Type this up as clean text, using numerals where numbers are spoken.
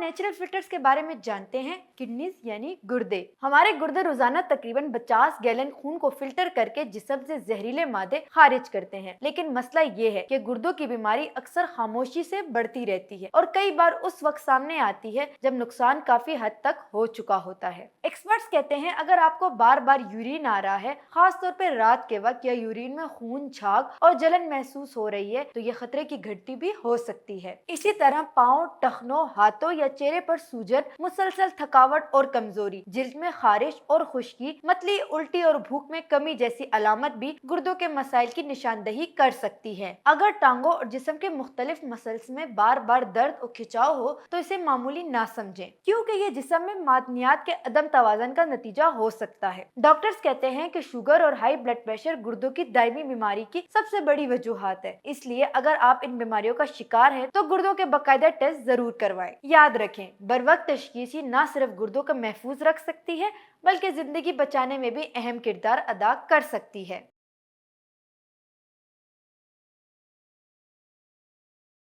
Natural filters के बारे में जानते हैं। किडनीज यानी गुर्दे। हमारे गुर्दे रोजाना तकरीबन 50 गैलन खून को फिल्टर करके जिस्म से जहरीले मादे खारिज करते हैं। लेकिन मसला ये है कि गुर्दों की बीमारी अक्सर खामोशी से बढ़ती रहती है और कई बार उस वक्त सामने आती है जब नुकसान काफी हद तक हो चुका होता है। एक्सपर्ट्स कहते हैं अगर आपको बार बार यूरिन आ रहा है, खास तौर पे रात के वक्त, या यूरिन में खून, झाग और जलन महसूस हो रही है, तो ये खतरे की घंटी भी हो सकती है। इसी तरह पाँव, टखनों, हाथों या चेहरे पर सूजन, मुसलसल थकावट और कमजोरी, जिल्द में खारिश और खुश्की, मतली, उल्टी और भूख में कमी जैसी अलामत भी गुर्दों के मसाइल की निशानदही कर सकती है। अगर टांगों और जिस्म के मुख्तलिफ मसल्स में बार बार दर्द और खिंचाव हो तो इसे मामूली ना समझें, क्योंकि ये जिस्म में मादनियात के अदम तवाज़न का नतीजा हो सकता है। डॉक्टर्स कहते हैं कि शुगर और हाई ब्लड प्रेशर गुर्दों की दायमी बीमारी की सबसे बड़ी वजूहात है। इसलिए अगर आप इन बीमारियों का शिकार हैं तो गुर्दों के बाकायदा टेस्ट जरूर करवाएं। याद रखें, बरवक्त तशखीस ही न सिर्फ गुर्दों को महफूज रख सकती है बल्कि जिंदगी बचाने में भी अहम किरदार अदा कर सकती है।